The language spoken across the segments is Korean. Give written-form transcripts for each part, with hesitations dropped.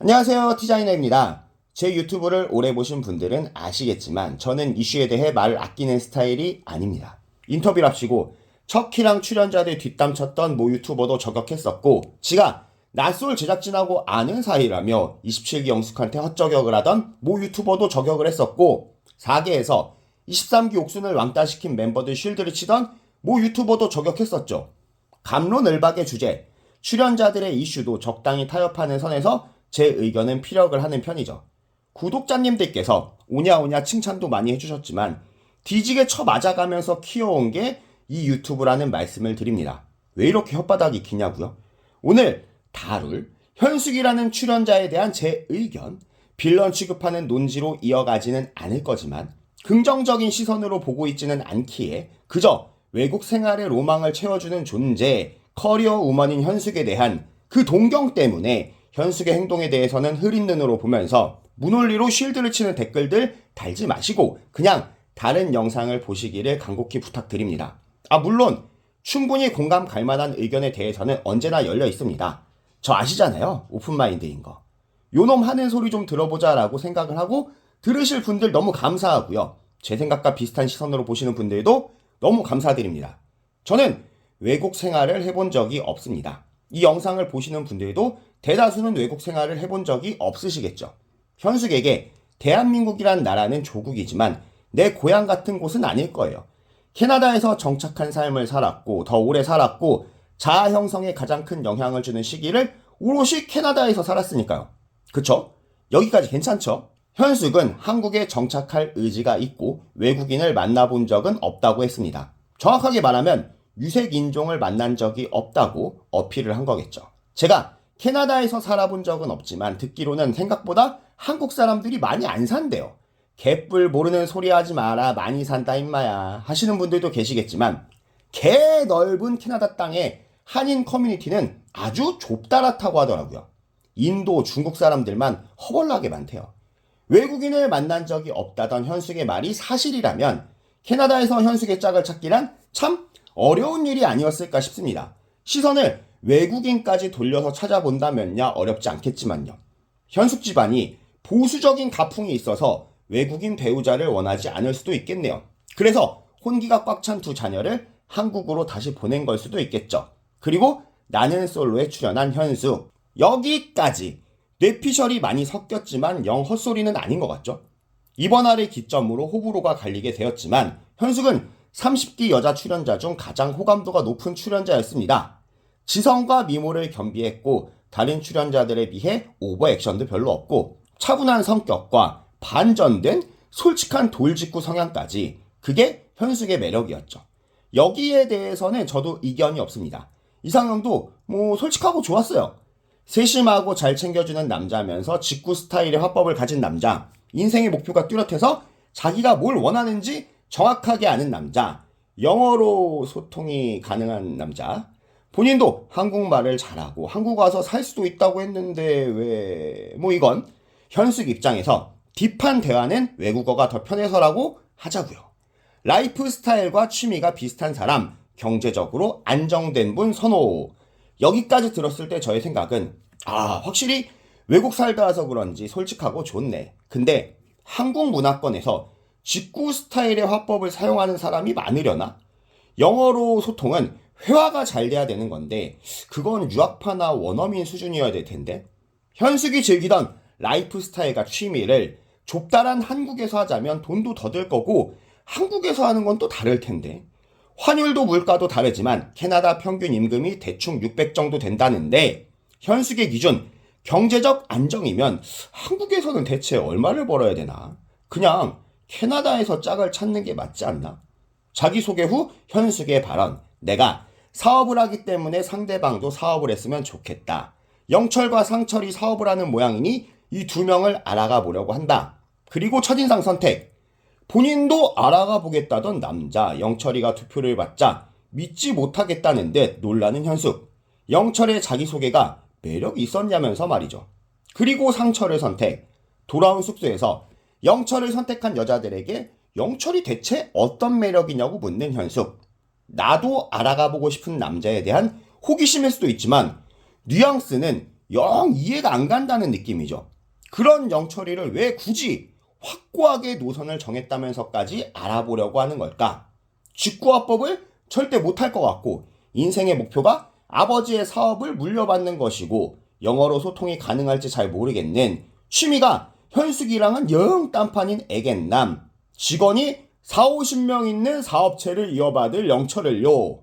안녕하세요, 티자이너입니다. 제 유튜브를 오래 보신 분들은 아시겠지만 저는 이슈에 대해 말을 아끼는 스타일이 아닙니다. 인터뷰랍시고 척키랑 출연자들 뒷담 쳤던 모 유튜버도 저격했었고 지가 낯솔 제작진하고 아는 사이라며 27기 영숙한테 헛저격을 하던 모 유튜버도 저격을 했었고 4계에서 23기 옥순을 왕따시킨 멤버들 쉴드를 치던 모 유튜버도 저격했었죠. 갑론을박의 주제, 출연자들의 이슈도 적당히 타협하는 선에서 제 의견은 피력을 하는 편이죠. 구독자님들께서 오냐오냐 칭찬도 많이 해주셨지만 뒤지게 쳐맞아가면서 키워온 게 이 유튜브라는 말씀을 드립니다. 왜 이렇게 혓바닥이 기냐고요? 오늘 다룰 현숙이라는 출연자에 대한 제 의견, 빌런 취급하는 논지로 이어가지는 않을 거지만 긍정적인 시선으로 보고 있지는 않기에 그저 외국 생활의 로망을 채워주는 존재, 커리어 우먼인 현숙에 대한 그 동경 때문에 현숙의 행동에 대해서는 흐린 눈으로 보면서 무논리로 쉴드를 치는 댓글들 달지 마시고 그냥 다른 영상을 보시기를 간곡히 부탁드립니다. 물론 충분히 공감 갈 만한 의견에 대해서는 언제나 열려 있습니다. 저 아시잖아요. 오픈마인드인 거. 요놈 하는 소리 좀 들어보자 라고 생각을 하고 들으실 분들 너무 감사하고요. 제 생각과 비슷한 시선으로 보시는 분들도 너무 감사드립니다. 저는 외국 생활을 해본 적이 없습니다. 이 영상을 보시는 분들도 대다수는 외국 생활을 해본 적이 없으시겠죠. 현숙에게 대한민국이란 나라는 조국이지만 내 고향 같은 곳은 아닐 거예요. 캐나다에서 정착한 삶을 살았고 더 오래 살았고 자아 형성에 가장 큰 영향을 주는 시기를 오롯이 캐나다에서 살았으니까요. 그쵸? 여기까지 괜찮죠? 현숙은 한국에 정착할 의지가 있고 외국인을 만나본 적은 없다고 했습니다. 정확하게 말하면 유색 인종을 만난 적이 없다고 어필을 한 거겠죠. 제가 캐나다에서 살아본 적은 없지만 듣기로는 생각보다 한국 사람들이 많이 안 산대요. 개뿔 모르는 소리 하지 마라 많이 산다 임마야 하시는 분들도 계시겠지만 개 넓은 캐나다 땅에 한인 커뮤니티는 아주 좁다랗다고 하더라고요. 인도, 중국 사람들만 허벌나게 많대요. 외국인을 만난 적이 없다던 현숙의 말이 사실이라면 캐나다에서 현숙의 짝을 찾기란 참 어려운 일이 아니었을까 싶습니다. 시선을 외국인까지 돌려서 찾아본다면야 어렵지 않겠지만요. 현숙 집안이 보수적인 가풍이 있어서 외국인 배우자를 원하지 않을 수도 있겠네요. 그래서 혼기가 꽉 찬 두 자녀를 한국으로 다시 보낸 걸 수도 있겠죠. 그리고 나는 솔로에 출연한 현숙. 여기까지 뇌피셜이 많이 섞였지만 영 헛소리는 아닌 것 같죠? 이번 화를 기점으로 호불호가 갈리게 되었지만 현숙은 30기 여자 출연자 중 가장 호감도가 높은 출연자였습니다. 지성과 미모를 겸비했고 다른 출연자들에 비해 오버액션도 별로 없고 차분한 성격과 반전된 솔직한 돌직구 성향까지 그게 현숙의 매력이었죠. 여기에 대해서는 저도 이견이 없습니다. 이상형도 솔직하고 좋았어요. 세심하고 잘 챙겨주는 남자면서 직구 스타일의 화법을 가진 남자, 인생의 목표가 뚜렷해서 자기가 뭘 원하는지 정확하게 아는 남자, 영어로 소통이 가능한 남자, 본인도 한국말을 잘하고 한국 와서 살 수도 있다고 했는데 왜 이건 현숙 입장에서 딥한 대화는 외국어가 더 편해서라고 하자고요. 라이프 스타일과 취미가 비슷한 사람, 경제적으로 안정된 분 선호. 여기까지 들었을 때 저의 생각은 확실히 외국 살다 와서 그런지 솔직하고 좋네. 근데 한국 문화권에서 직구 스타일의 화법을 사용하는 사람이 많으려나? 영어로 소통은 회화가 잘 돼야 되는 건데 그건 유학파나 원어민 수준이어야 될 텐데 현숙이 즐기던 라이프 스타일과 취미를 좁다란 한국에서 하자면 돈도 더 들 거고 한국에서 하는 건 또 다를 텐데 환율도 물가도 다르지만 캐나다 평균 임금이 대충 600 정도 된다는데 현숙의 기준 경제적 안정이면 한국에서는 대체 얼마를 벌어야 되나? 그냥 캐나다에서 짝을 찾는 게 맞지 않나? 자기소개 후 현숙의 발언. 내가 사업을 하기 때문에 상대방도 사업을 했으면 좋겠다. 영철과 상철이 사업을 하는 모양이니 이 두 명을 알아가 보려고 한다. 그리고 첫인상 선택. 본인도 알아가 보겠다던 남자 영철이가 투표를 받자 믿지 못하겠다는 듯 놀라는 현숙. 영철의 자기소개가 매력이 있었냐면서 말이죠. 그리고 상철을 선택. 돌아온 숙소에서 영철을 선택한 여자들에게 영철이 대체 어떤 매력이냐고 묻는 현숙. 나도 알아가 보고 싶은 남자에 대한 호기심일 수도 있지만 뉘앙스는 영 이해가 안 간다는 느낌이죠. 그런 영철이를 왜 굳이 확고하게 노선을 정했다면서까지 알아보려고 하는 걸까? 직구화법을 절대 못할 것 같고 인생의 목표가 아버지의 사업을 물려받는 것이고 영어로 소통이 가능할지 잘 모르겠는 취미가 현숙이랑은 영 딴판인 애견남 직원이 4, 50명 있는 사업체를 이어받을 영철을요.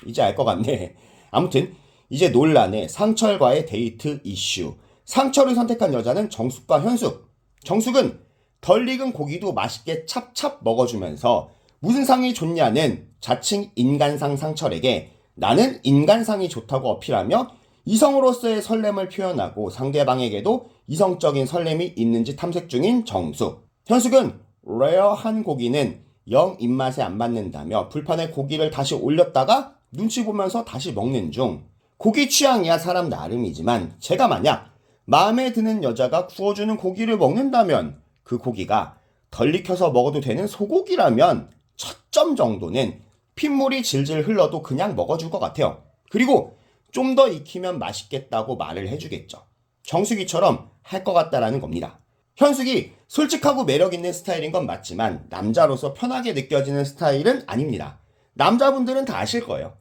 이제 알 것 같네. 아무튼 이제 논란의 상철과의 데이트 이슈. 상철을 선택한 여자는 정숙과 현숙. 정숙은 덜 익은 고기도 맛있게 찹찹 먹어주면서 무슨 상이 좋냐는 자칭 인간상 상철에게 나는 인간상이 좋다고 어필하며 이성으로서의 설렘을 표현하고 상대방에게도 이성적인 설렘이 있는지 탐색 중인 정숙. 현숙은 레어한 고기는 영 입맛에 안 맞는다며 불판에 고기를 다시 올렸다가 눈치 보면서 다시 먹는 중. 고기 취향이야 사람 나름이지만 제가 만약 마음에 드는 여자가 구워주는 고기를 먹는다면 그 고기가 덜 익혀서 먹어도 되는 소고기라면 첫 점 정도는 핏물이 질질 흘러도 그냥 먹어줄 것 같아요. 그리고 좀 더 익히면 맛있겠다고 말을 해주겠죠. 정숙이처럼 할 것 같다라는 겁니다. 현숙이 솔직하고 매력있는 스타일인 건 맞지만 남자로서 편하게 느껴지는 스타일은 아닙니다. 남자분들은 다 아실 거예요.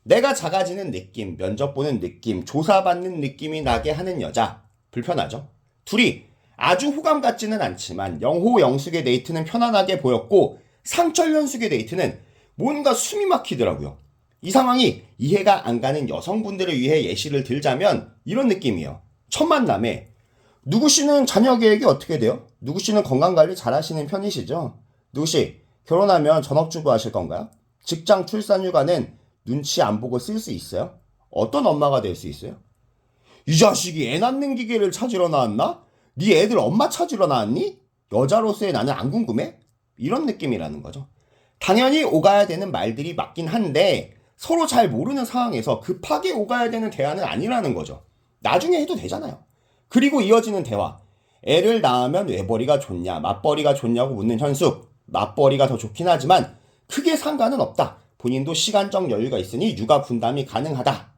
내가 작아지는 느낌, 면접 보는 느낌, 조사받는 느낌이 나게 하는 여자 불편하죠. 둘이 아주 호감 같지는 않지만 영호 영숙의 데이트는 편안하게 보였고 상철 현숙의 데이트는 뭔가 숨이 막히더라고요. 이 상황이 이해가 안 가는 여성분들을 위해 예시를 들자면 이런 느낌이에요. 첫 만남에 누구씨는 자녀 계획이 어떻게 돼요? 누구씨는 건강관리 잘 하시는 편이시죠? 누구씨 결혼하면 전업주부 하실 건가요? 직장 출산휴가는 눈치 안 보고 쓸 수 있어요? 어떤 엄마가 될 수 있어요? 이 자식이 애 낳는 기계를 찾으러 나왔나? 네 애들 엄마 찾으러 나왔니? 여자로서의 나는 안 궁금해? 이런 느낌이라는 거죠. 당연히 오가야 되는 말들이 맞긴 한데 서로 잘 모르는 상황에서 급하게 오가야 되는 대화는 아니라는 거죠. 나중에 해도 되잖아요. 그리고 이어지는 대화. 애를 낳으면 외벌이가 좋냐 맞벌이가 좋냐고 묻는 현숙. 맞벌이가 더 좋긴 하지만 크게 상관은 없다. 본인도 시간적 여유가 있으니 육아 분담이 가능하다.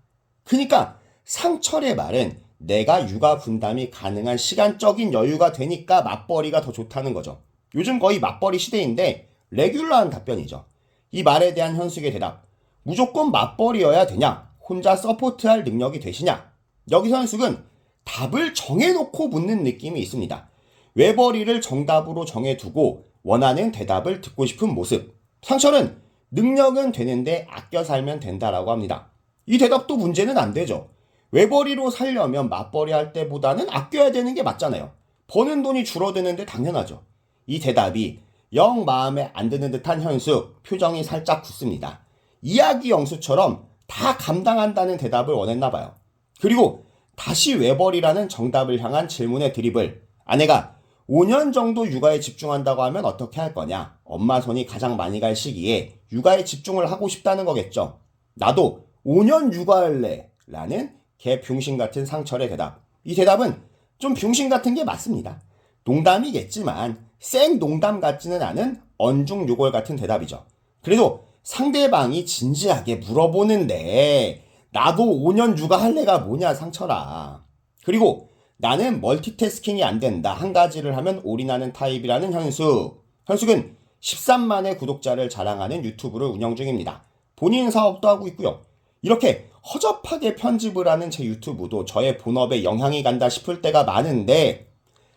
그러니까 상철의 말은 내가 육아 분담이 가능한 시간적인 여유가 되니까 맞벌이가 더 좋다는 거죠. 요즘 거의 맞벌이 시대인데 레귤러한 답변이죠. 이 말에 대한 현숙의 대답. 무조건 맞벌이여야 되냐? 혼자 서포트할 능력이 되시냐? 여기서 현숙은 답을 정해놓고 묻는 느낌이 있습니다. 외벌이를 정답으로 정해두고 원하는 대답을 듣고 싶은 모습. 상철은 능력은 되는데 아껴 살면 된다라고 합니다. 이 대답도 문제는 안 되죠. 외벌이로 살려면 맞벌이 할 때보다는 아껴야 되는 게 맞잖아요. 버는 돈이 줄어드는데 당연하죠. 이 대답이 영 마음에 안 드는 듯한 현숙, 표정이 살짝 굳습니다. 이야기 영수처럼 다 감당한다는 대답을 원했나 봐요. 그리고 다시 외벌이라는 정답을 향한 질문의 드립을 아내가 5년 정도 육아에 집중한다고 하면 어떻게 할 거냐? 엄마 손이 가장 많이 갈 시기에 육아에 집중을 하고 싶다는 거겠죠. 나도 5년 육아할래 라는 개 병신 같은 상철의 대답. 이 대답은 좀 병신 같은 게 맞습니다. 농담이겠지만 생 농담 같지는 않은 언중요골 같은 대답이죠. 그래도 상대방이 진지하게 물어보는데 나도 5년 육아할래가 뭐냐 상철아. 그리고 나는 멀티태스킹이 안 된다. 한 가지를 하면 올인하는 타입이라는 현숙. 현숙은 13만의 구독자를 자랑하는 유튜브를 운영 중입니다. 본인 사업도 하고 있고요. 이렇게 허접하게 편집을 하는 제 유튜브도 저의 본업에 영향이 간다 싶을 때가 많은데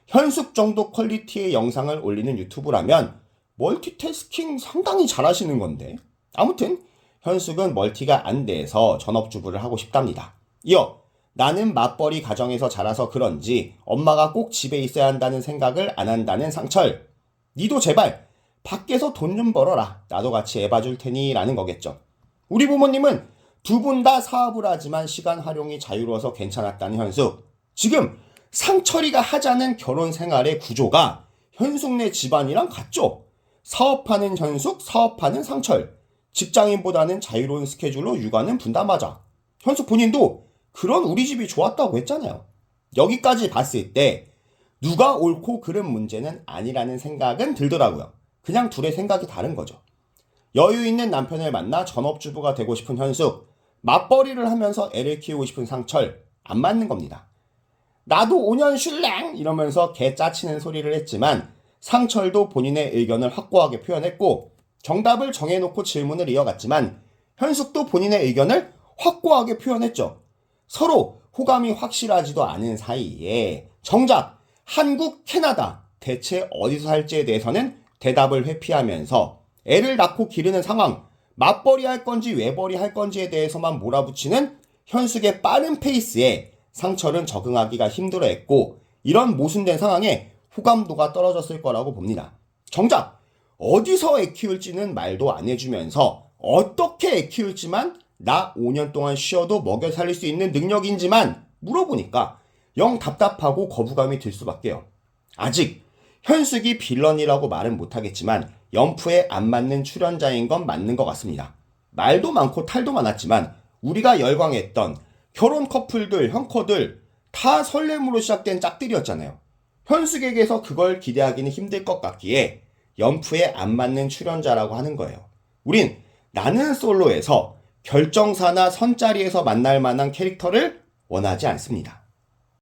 현숙 정도 퀄리티의 영상을 올리는 유튜브라면 멀티태스킹 상당히 잘하시는 건데 아무튼 현숙은 멀티가 안 돼서 전업주부를 하고 싶답니다. 이어 나는 맞벌이 가정에서 자라서 그런지 엄마가 꼭 집에 있어야 한다는 생각을 안 한다는 상철. 니도 제발 밖에서 돈 좀 벌어라. 나도 같이 애 봐줄 테니 라는 거겠죠. 우리 부모님은 두 분 다 사업을 하지만 시간 활용이 자유로워서 괜찮았다는 현숙. 지금 상철이가 하자는 결혼 생활의 구조가 현숙네 집안이랑 같죠. 사업하는 현숙, 사업하는 상철. 직장인보다는 자유로운 스케줄로 육아는 분담하자. 현숙 본인도 그런 우리 집이 좋았다고 했잖아요. 여기까지 봤을 때 누가 옳고 그른 문제는 아니라는 생각은 들더라고요. 그냥 둘의 생각이 다른 거죠. 여유 있는 남편을 만나 전업주부가 되고 싶은 현숙, 맞벌이를 하면서 애를 키우고 싶은 상철, 안 맞는 겁니다. 나도 5년 슐랭 이러면서 개 짜치는 소리를 했지만 상철도 본인의 의견을 확고하게 표현했고 정답을 정해놓고 질문을 이어갔지만 현숙도 본인의 의견을 확고하게 표현했죠. 서로 호감이 확실하지도 않은 사이에 정작 한국, 캐나다 대체 어디서 살지에 대해서는 대답을 회피하면서 애를 낳고 기르는 상황, 맞벌이 할 건지 외벌이 할 건지에 대해서만 몰아붙이는 현숙의 빠른 페이스에 상철은 적응하기가 힘들어했고 이런 모순된 상황에 호감도가 떨어졌을 거라고 봅니다. 정작 어디서 애 키울지는 말도 안 해주면서 어떻게 애 키울지만 나 5년 동안 쉬어도 먹여 살릴 수 있는 능력인지만 물어보니까 영 답답하고 거부감이 들 수밖에요. 아직 현숙이 빌런이라고 말은 못하겠지만 연프에 안 맞는 출연자인 건 맞는 것 같습니다. 말도 많고 탈도 많았지만 우리가 열광했던 결혼 커플들, 형커들 다 설렘으로 시작된 짝들이었잖아요. 현숙에게서 그걸 기대하기는 힘들 것 같기에 연프에 안 맞는 출연자라고 하는 거예요. 우린 나는 솔로에서 결정사나 선자리에서 만날 만한 캐릭터를 원하지 않습니다.